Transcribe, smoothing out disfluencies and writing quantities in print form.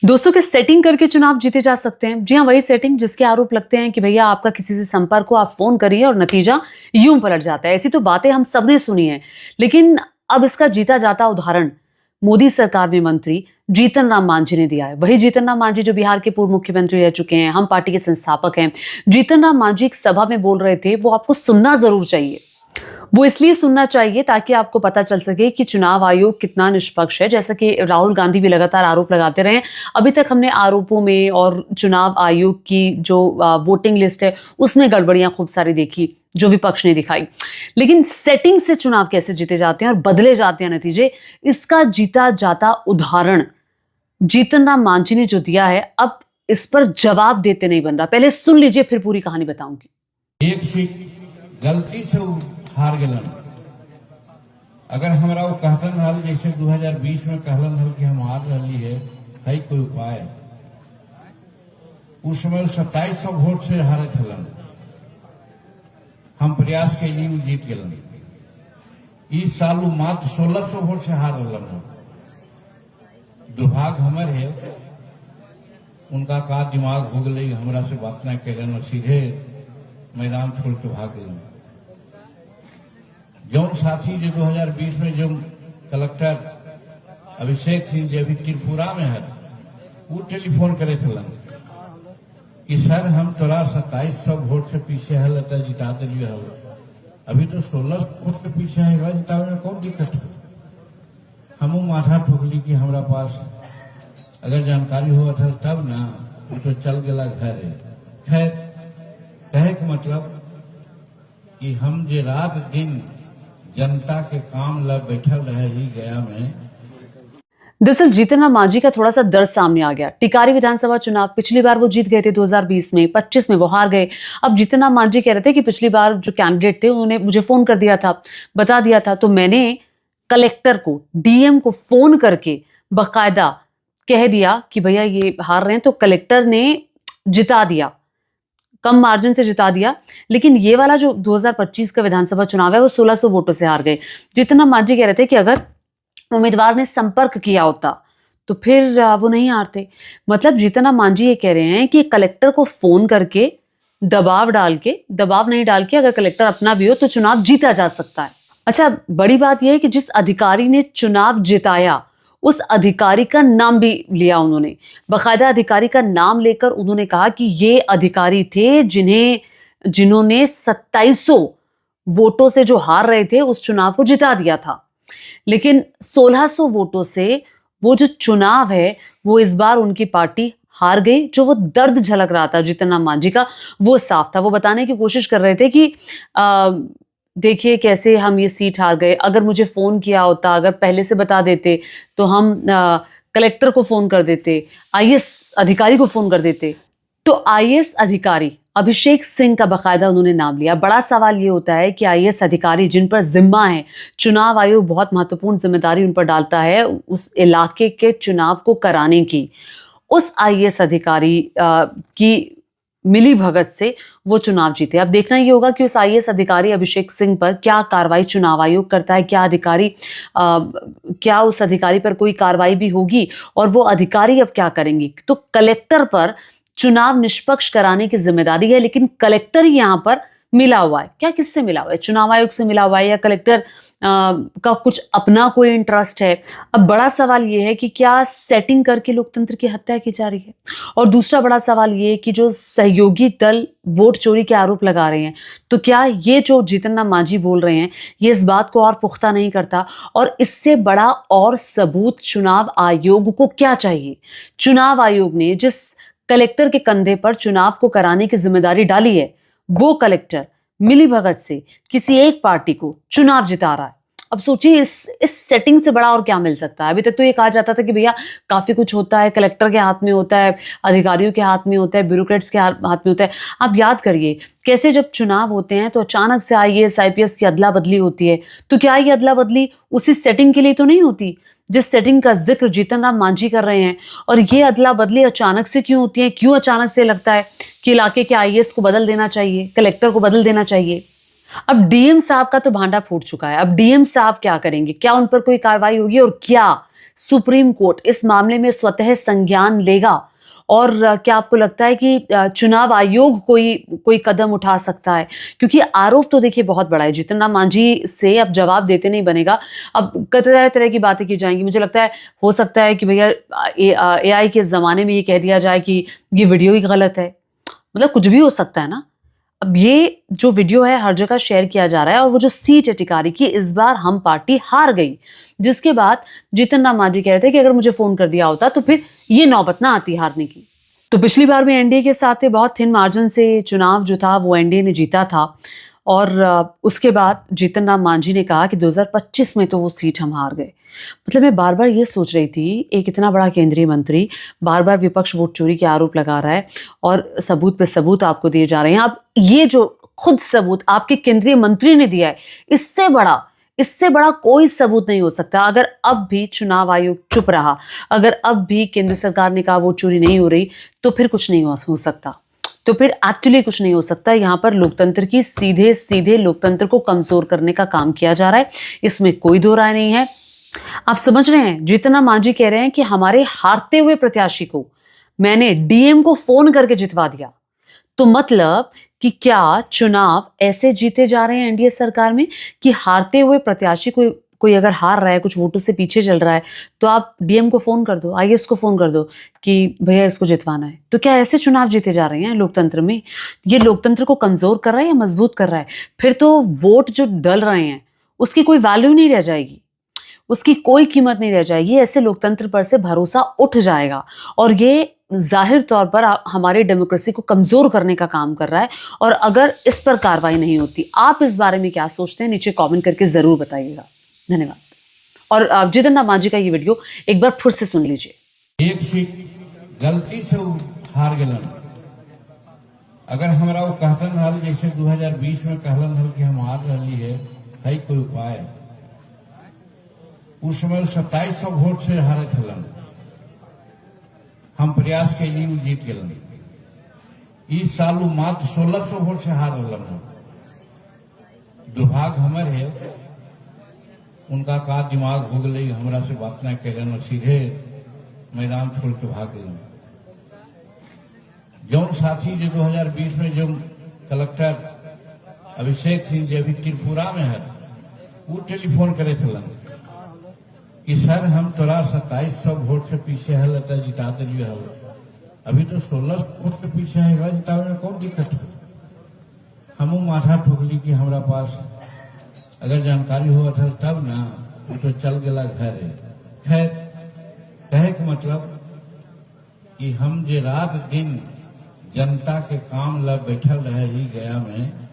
दोस्तों के सेटिंग करके चुनाव जीते जा सकते हैं। जी हाँ, वही सेटिंग जिसके आरोप लगते हैं कि भैया आपका किसी से संपर्क हो, आप फोन करिए और नतीजा यूं पलट जाता है। ऐसी तो बातें हम सबने सुनी है, लेकिन अब इसका जीता जाता उदाहरण मोदी सरकार में मंत्री जीतन राम मांझी ने दिया है। वही जीतन राम मांझी जो बिहार के पूर्व मुख्यमंत्री रह चुके हैं, हम पार्टी के संस्थापक हैं। जीतन राम मांझी एक सभा में बोल रहे थे, वो आपको सुनना जरूर चाहिए। वो इसलिए सुनना चाहिए ताकि आपको पता चल सके कि चुनाव आयोग कितना निष्पक्ष है। जैसा कि राहुल गांधी भी लगातार आरोप लगाते रहे, अभी तक हमने आरोपों में और चुनाव आयोग की जो वोटिंग लिस्ट है उसमें गड़बड़ियां खूब सारी देखी जो विपक्ष ने दिखाई। लेकिन सेटिंग से चुनाव कैसे जीते जाते हैं और बदले जाते हैं नतीजे, इसका जीता जाता उदाहरण जीतन राम मांझी ने जो दिया है, अब इस पर जवाब देते नहीं बन रहा। पहले सुन लीजिए, फिर पूरी कहानी बताऊंगी। एक सीट गलती से हार गलन। अगर हमरा वो कहतन रहल जैसे 2020 में कहलन हल कि हम हार रही है कोई उपाय, उस समय 2700 वोट से हारत हलन। हम प्रयास के लिए जीत गलन। इस साल वो मात्र 1600 वोट से हार रहलन। दुर्भाग्य हमर है, उनका का दिमाग हो गई, हमरा से बात न कैलन और सीधे मैदान छोड़ के भाग गए। जौन साथी जो 2020 में जो कलेक्टर अभिषेक सिंह जो अभी त्रिपुरा में है, वो टेलीफोन करे थलन कि सर हम तोरा 2700 वोट से पीछे है, लता जिता दिलिए हो, अभी तो 16 वोट से पीछे है, जितावे में कौन दिक्कत है। हमू माथा ठोकली कि हमरा पास अगर जानकारी हुआ था तब ना, वो तो चल गया घर है। खैर, कहे के मतलब कि हम जे रात दिन जनता के काम ला बैठल रहे ही गया में। दरअसल जीतन राम मांझी का थोड़ा सा दर्द सामने आ गया। टिकारी विधानसभा चुनाव पिछली बार वो जीत गए थे 2020 में, 25 में वो हार गए। अब जीतन राम मांझी कह रहे थे कि पिछली बार जो कैंडिडेट थे उन्होंने मुझे फोन कर दिया था, बता दिया था, तो मैंने कलेक्टर को, डीएम को फोन करके बाकायदा कह दिया कि भैया ये हार रहे हैं, तो कलेक्टर ने जिता दिया, कम मार्जिन से जिता दिया। लेकिन ये वाला जो 2025 का विधानसभा चुनाव है वो 1600 वोटों से हार गए। जीतन राम मांझी कह रहे थे कि अगर उम्मीदवार ने संपर्क किया होता तो फिर वो नहीं हारते। मतलब जीतन राम मांझी ये कह रहे हैं कि कलेक्टर को फोन करके दबाव नहीं डाल के अगर कलेक्टर अपना भी हो तो चुनाव जीता जा सकता है। अच्छा, बड़ी बात यह है कि जिस अधिकारी ने चुनाव जिताया उस अधिकारी का नाम भी लिया उन्होंने। बाकायदा अधिकारी का नाम लेकर उन्होंने कहा कि ये अधिकारी थे जिन्होंने 2700 वोटों से जो हार रहे थे उस चुनाव को जिता दिया था। लेकिन 1600 वोटों से वो जो चुनाव है वो इस बार उनकी पार्टी हार गई। जो वो दर्द झलक रहा था जीतन राम मांझी का, वो साफ था। वो बताने की कोशिश कर रहे थे कि देखिए कैसे हम ये सीट हार गए। अगर मुझे फोन किया होता, अगर पहले से बता देते तो हम कलेक्टर को फोन कर देते, आईएएस अधिकारी को फोन कर देते। तो आईएएस अधिकारी अभिषेक सिंह का बाकायदा उन्होंने नाम लिया। बड़ा सवाल ये होता है कि आईएएस अधिकारी जिन पर जिम्मा है, चुनाव आयोग बहुत महत्वपूर्ण जिम्मेदारी उन पर डालता है उस इलाके के चुनाव को कराने की, उस आईएएस अधिकारी की मिली भगत से वो चुनाव जीते। अब देखना ये होगा कि उस आईएएस अधिकारी अभिषेक सिंह पर क्या कार्रवाई चुनाव आयोग करता है। क्या उस अधिकारी पर कोई कार्रवाई भी होगी और वो अधिकारी अब क्या करेंगे। तो कलेक्टर पर चुनाव निष्पक्ष कराने की जिम्मेदारी है, लेकिन कलेक्टर ही यहां पर मिला हुआ है। क्या किससे मिला हुआ है? चुनाव आयोग से मिला हुआ है या कलेक्टर का कुछ अपना कोई इंटरेस्ट है? अब बड़ा सवाल यह है कि क्या सेटिंग करके लोकतंत्र की हत्या की जा रही है? और दूसरा बड़ा सवाल यह है कि जो सहयोगी दल वोट चोरी के आरोप लगा रहे हैं, तो क्या ये जो जीतन राम मांझी बोल रहे हैं ये इस बात को और पुख्ता नहीं करता? और इससे बड़ा और सबूत चुनाव आयोग को क्या चाहिए? चुनाव आयोग ने जिस कलेक्टर के कंधे पर चुनाव को कराने की जिम्मेदारी डाली है, वो कलेक्टर मिलीभगत से किसी एक पार्टी को चुनाव जिता रहा है। अब सोचिए इस सेटिंग से बड़ा और क्या मिल सकता है। अभी तक तो ये कहा जाता था कि भैया काफी कुछ होता है, कलेक्टर के हाथ में होता है, अधिकारियों के हाथ में होता है, ब्यूरोक्रेट्स के हाथ में होता है। आप याद करिए कैसे जब चुनाव होते हैं तो अचानक से आईएएस आईपीएस की अदला बदली होती है। तो क्या ये अदला बदली उसी सेटिंग के लिए तो नहीं होती जिस सेटिंग का जिक्र जीतन राम मांझी कर रहे हैं? और ये अदला बदली अचानक से क्यों होती है? क्यों अचानक से लगता है कि इलाके के आईएएस को बदल देना चाहिए, कलेक्टर को बदल देना चाहिए? अब डीएम साहब का तो भांडा फूट चुका है। अब डीएम साहब क्या करेंगे? क्या उन पर कोई कार्रवाई होगी और क्या सुप्रीम कोर्ट इस मामले में स्वतः संज्ञान लेगा? और क्या आपको लगता है कि चुनाव आयोग कोई कदम उठा सकता है? क्योंकि आरोप तो देखिए बहुत बड़ा है। जीतन राम मांझी से अब जवाब देते नहीं बनेगा। अब तरह तरह की बातें की जाएंगी। मुझे लगता है हो सकता है कि भैया AI के जमाने में ये कह दिया जाए कि ये वीडियो ही गलत है। मतलब कुछ भी हो सकता है ना। अब ये जो वीडियो है हर जगह शेयर किया जा रहा है और वो जो सीट है टिकारी की, इस बार हम पार्टी हार गई, जिसके बाद जीतन राम मांझी कह रहे थे कि अगर मुझे फोन कर दिया होता तो फिर ये नौबत ना आती हारने की। तो पिछली बार भी एनडीए के साथ थे, बहुत थिन मार्जिन से चुनाव जो था वो एनडीए ने जीता था। और उसके बाद जीतन राम मांझी ने कहा कि 2025 में तो वो सीट हम हार गए। मतलब मैं बार बार ये सोच रही थी, एक इतना बड़ा केंद्रीय मंत्री बार बार विपक्ष वोट चोरी के आरोप लगा रहा है और सबूत पे सबूत आपको दिए जा रहे हैं। अब ये जो खुद सबूत आपके केंद्रीय मंत्री ने दिया है, इससे बड़ा कोई सबूत नहीं हो सकता। अगर अब भी चुनाव आयोग चुप रहा, अगर अब भी केंद्र सरकार ने कहा वोट चोरी नहीं हो रही, तो फिर कुछ नहीं हो सकता। तो फिर एक्चुअली कुछ नहीं हो सकता। यहाँ पर लोकतंत्र की सीधे लोकतंत्र को कमजोर करने का काम किया जा रहा है, इसमें कोई दो राय नहीं है। आप समझ रहे हैं, जीतन राम मांझी कह रहे हैं कि हमारे हारते हुए प्रत्याशी को मैंने डीएम को फोन करके जितवा दिया। तो मतलब कि क्या चुनाव ऐसे जीते जा रहे हैं एनडीए सरकार में कि हारते हुए प्रत्याशी कोई अगर हार रहा है, कुछ वोटों से पीछे चल रहा है, तो आप डीएम को फोन कर दो, आईएएस को फोन कर दो कि भैया इसको जितवाना है। तो क्या ऐसे चुनाव जीते जा रहे हैं लोकतंत्र में? ये लोकतंत्र को कमजोर कर रहा है या मजबूत कर रहा है? फिर तो वोट जो डल रहे हैं उसकी कोई वैल्यू नहीं रह जाएगी, उसकी कोई कीमत नहीं रह जाएगी। ऐसे लोकतंत्र पर से भरोसा उठ जाएगा और ये जाहिर तौर पर हमारी डेमोक्रेसी को कमजोर करने का काम कर रहा है। और अगर इस पर कार्रवाई नहीं होती, आप इस बारे में क्या सोचते हैं नीचे कमेंट करके जरूर बताइएगा। धन्यवाद। और जीतन राम मांझी का ये वीडियो एक बार फिर से सुन लीजिए। एक सीट गलती से हार गलन। अगर हमरा वो कहतन हल जैसे 2020 में कहलन हल कि हम हार रही है कोई उपाय, उस समय 2700 वोट से हारत हलन। हम प्रयास के लिए जीत गलन। इस साल वो मात्र 1600 वोट से हार रहा। दुर्भाग्य हमारे है, उनका का दिमाग हो गई, हमरा से बात न करें और सीधे मैदान छोड़ के भाग गए। जौन साथी जो 2020 में जो कलेक्टर अभिषेक सिंह जो अभी त्रिपुरा में है, वो टेलीफोन करे थे कि सर हम तोरा 2700 वोट से पीछे है, लता जिता दिए हल, अभी तो 16 वोट के पीछे है, जितावे में कौन दिक्कत है। हम माथा ठोकली कि हमारा पास अगर जानकारी हुआ था तब ना, वो तो चल गया घर। खैर कहे के मतलब कि हम जे रात दिन जनता के काम ला बैठल रहे ही गया में,